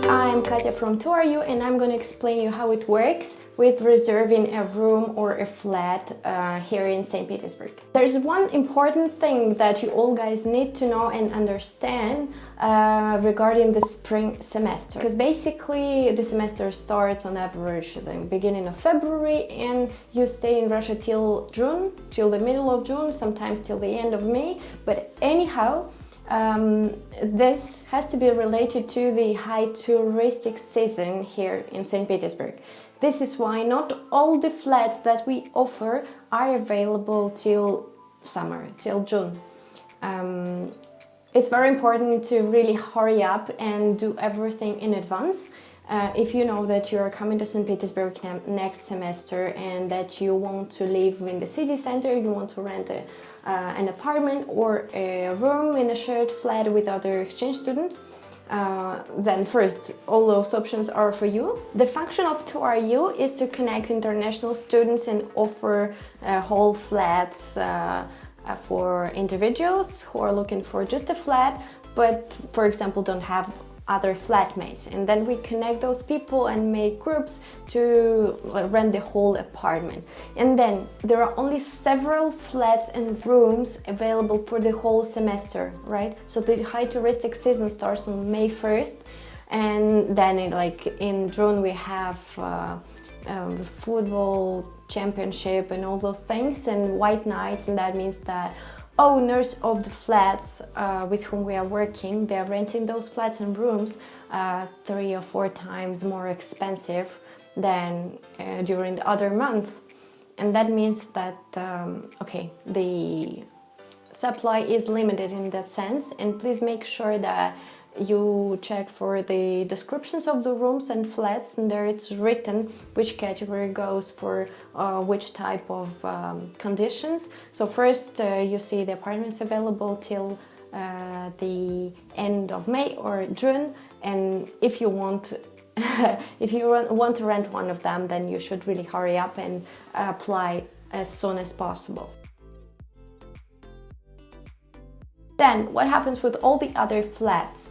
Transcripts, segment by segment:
I'm Katya from TourU, and I'm going to explain you how it works with reserving a room or a flat here in St. Petersburg. There's one important thing that you all guys need to know and understand regarding the spring semester, because basically the semester starts on average at the beginning of February and you stay in Russia till June, till the middle of June, sometimes till the end of May. But anyhow, this has to be related to the high touristic season here in St. Petersburg. This is why not all the flats that we offer are available till summer, till June. It's very important to really hurry up and do everything in advance. If you know that you are coming to St. Petersburg next semester and that you want to live in the city center, you want to rent an apartment or a room in a shared flat with other exchange students, then first, all those options are for you. The function of TourU is to connect international students and offer whole flats for individuals who are looking for just a flat, but for example don't have other flatmates, and then we connect those people and make groups to rent the whole apartment. And then there are only several flats and rooms available for the whole semester, right? So the high touristic season starts on May 1st, and then in June we have the football championship and all those things and white nights, and that means that owners of the flats with whom we are working, they are renting those flats and rooms 3 or 4 times more expensive than during the other months. And that means that, the supply is limited in that sense, and please make sure that you check for the descriptions of the rooms and flats, and there it's written which category goes for which type of conditions. So first you see the apartments available till the end of May or June, and if you want want to rent one of them, then you should really hurry up and apply as soon as possible. Then what happens with all the other flats?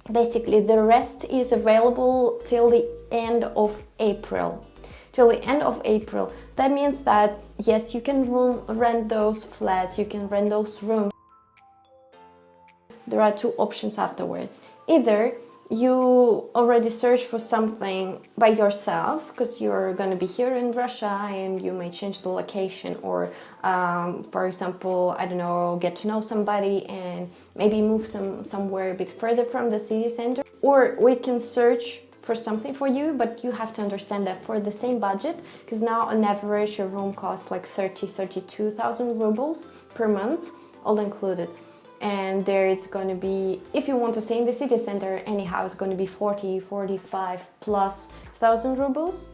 Basically, the rest is available till the end of April. Till the end of April. That means that, yes, you can rent those flats, you can rent those rooms. There are 2 options afterwards. Either you already search for something by yourself, because you're going to be here in Russia and you may change the location, or for example, I don't know, get to know somebody and maybe move somewhere a bit further from the city center. Or we can search for something for you, but you have to understand that for the same budget, because now on average a room costs like 32,000 rubles per month, all included. And there it's going to be, if you want to stay in the city center, anyhow, it's going to be 45 plus thousand rubles.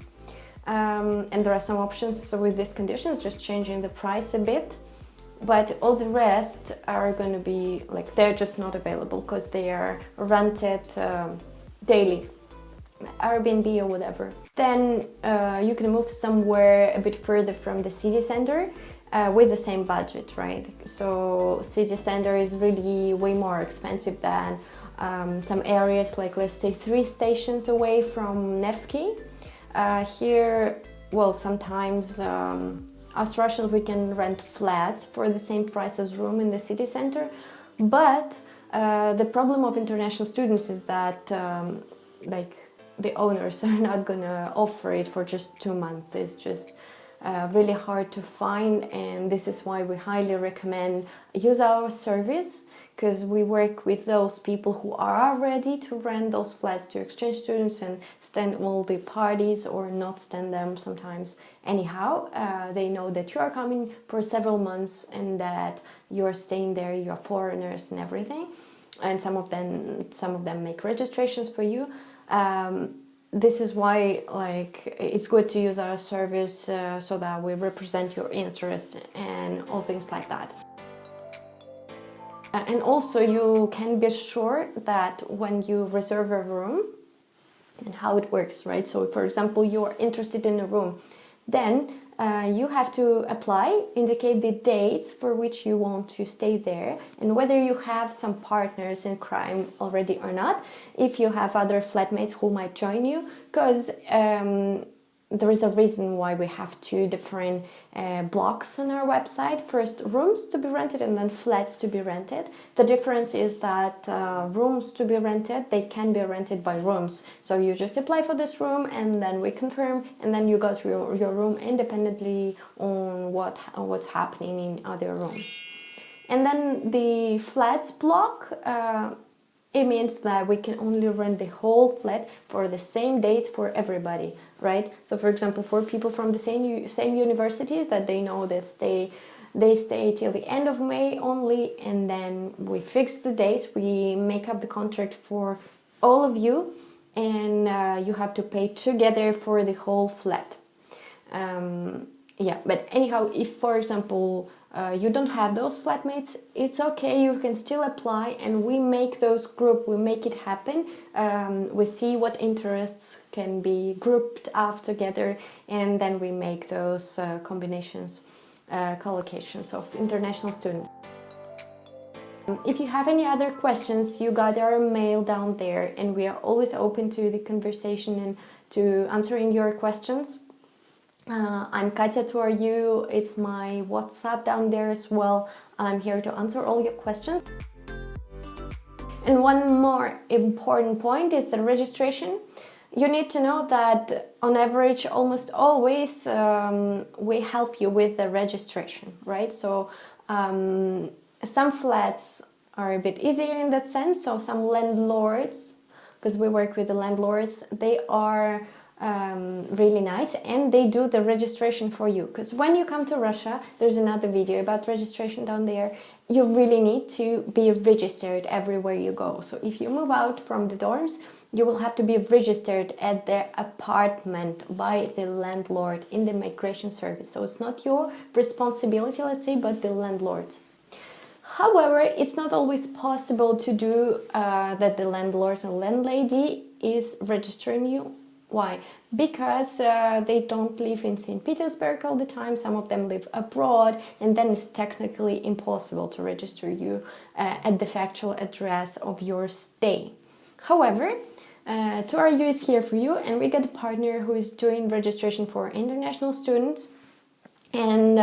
And there are some options with these conditions, just changing the price a bit. But all the rest are going to be they're just not available because they are rented daily, Airbnb or whatever. Then you can move somewhere a bit further from the city center. With the same budget, right? So city center is really way more expensive than some areas like, let's say, 3 stations away from Nevsky. Here, well, sometimes us Russians, we can rent flats for the same price as room in the city center. But the problem of international students is that the owners are not gonna offer it for just 2 months. It's just really hard to find, and this is why we highly recommend use our service, because we work with those people who are ready to rent those flats to exchange students and stand all the parties or not stand them sometimes. Anyhow, they know that you are coming for several months and that you are staying there, you are foreigners and everything, and some of them make registrations for you. This is why it's good to use our service so that we represent your interests and all things like that. And also you can be sure that when you reserve a room, and how it works, right? So for example, you are interested in a room, then you have to apply, indicate the dates for which you want to stay there, and whether you have some partners in crime already or not, if you have other flatmates who might join you, because there is a reason why we have two different blocks on our website. First, rooms to be rented, and then flats to be rented. The difference is that rooms to be rented, they can be rented by rooms. So you just apply for this room, and then we confirm, and then you go to your room independently on what's happening in other rooms. And then the flats block, it means that we can only rent the whole flat for the same days for everybody, right? So for example, for people from the same universities that they know they stay till the end of May only, and then we fix the dates, we make up the contract for all of you, and you have to pay together for the whole flat. Yeah, but anyhow, if for example you don't have those flatmates, it's okay, you can still apply, and we make those group, we make it happen. We see what interests can be grouped up together, and then we make those combinations, collocations of international students. If you have any other questions, you got our mail down there, and we are always open to the conversation and to answering your questions. I'm Katya to you. It's my WhatsApp down there as well. I'm here to answer all your questions. And one more important point is the registration. You need to know that on average, almost always, we help you with the registration, right? So some flats are a bit easier in that sense. So some landlords, because we work with the landlords, they are really nice, and they do the registration for you, because when you come to Russia, there's another video about registration down there. You really need to be registered everywhere you go. So if you move out from the dorms, you will have to be registered at the apartment by the landlord in the migration service. So it's not your responsibility, let's say, but the landlord's. However, it's not always possible to do that the landlord and landlady is registering you. Why? Because they don't live in St. Petersburg all the time. Some of them live abroad, and then it's technically impossible to register you at the factual address of your stay. However, TourU is here for you, and we got a partner who is doing registration for international students, and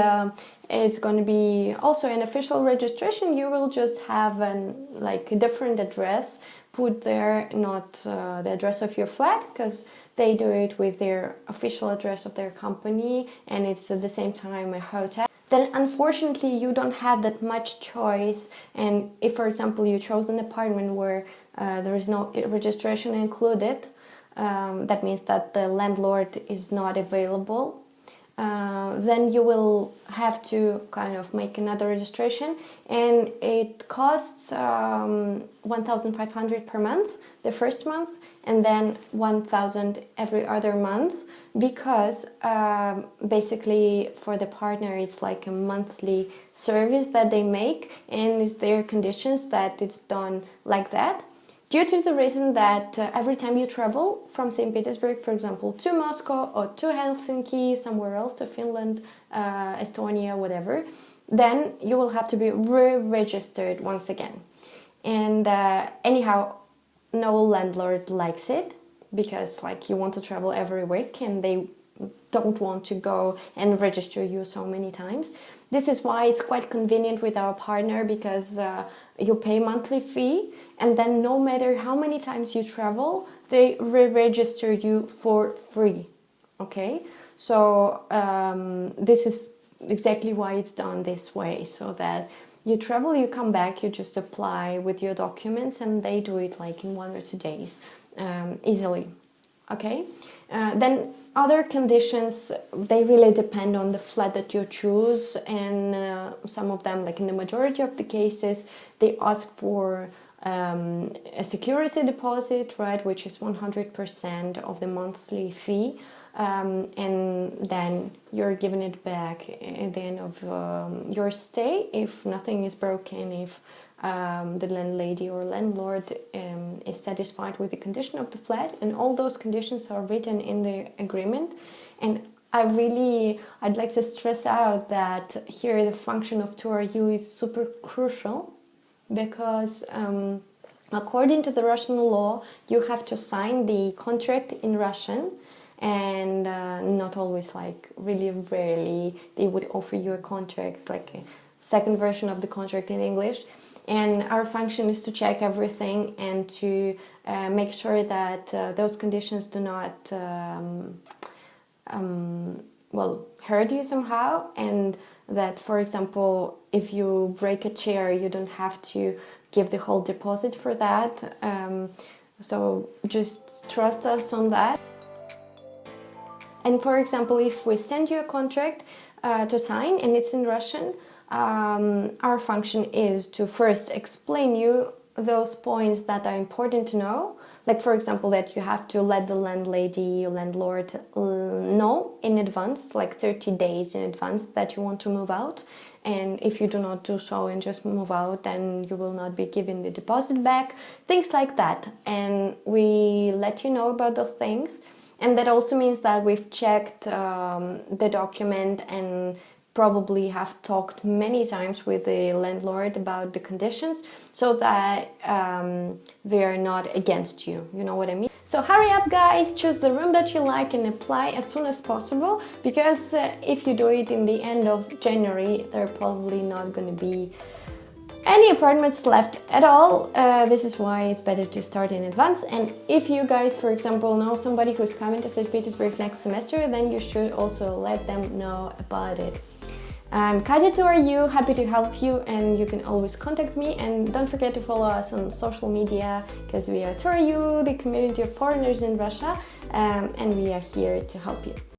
it's going to be also an official registration. You will just have a different address put there, not the address of your flat, because they do it with their official address of their company, and it's at the same time a hotel. Then unfortunately you don't have that much choice, and if for example you chose an apartment where there is no registration included, that means that the landlord is not available, then you will have to kind of make another registration, and it costs 1,500 per month the first month, and then 1,000 every other month, because basically for the partner it's like a monthly service that they make, and it's their conditions that it's done like that. Due to the reason that every time you travel from St. Petersburg, for example, to Moscow or to Helsinki, somewhere else, to Finland, Estonia, whatever, then you will have to be re-registered once again. And anyhow, no landlord likes it, because you want to travel every week and they don't want to go and register you so many times. This is why it's quite convenient with our partner, because you pay monthly fee, and then no matter how many times you travel, they re-register you for free. Okay, so this is exactly why it's done this way, so that you travel, you come back, you just apply with your documents, and they do it in 1 or 2 days easily. Okay, then other conditions, they really depend on the flat that you choose, and some of them, in the majority of the cases, they ask for a security deposit, right, which is 100% of the monthly fee, and then you're given it back at the end of your stay if nothing is broken, if the landlady or landlord is satisfied with the condition of the flat, and all those conditions are written in the agreement. And I'd like to stress out that here the function of TORU is super crucial, because according to the Russian law, you have to sign the contract in Russian, and not always, like really rarely, they would offer you a contract, like a second version of the contract in English. And our function is to check everything and to make sure that those conditions do not hurt you somehow, and that, for example, if you break a chair, you don't have to give the whole deposit for that. So just trust us on that. And for example, if we send you a contract to sign and it's in Russian, our function is to first explain you those points that are important to know. Like, for example, that you have to let the landlady or landlord know in advance, like 30 days in advance, that you want to move out. And if you do not do so and just move out, then you will not be given the deposit back, things like that. And we let you know about those things. And that also means that we've checked the document and probably have talked many times with the landlord about the conditions, so that they are not against you, you know what I mean? So hurry up guys, choose the room that you like and apply as soon as possible, because if you do it in the end of January, there are probably not going to be any apartments left at all. This is why it's better to start in advance. And if you guys, for example, know somebody who's coming to St. Petersburg next semester, then you should also let them know about it. I'm Katya TORU, happy to help you, and you can always contact me. And don't forget to follow us on social media, because we are TORU, the community of foreigners in Russia, and we are here to help you.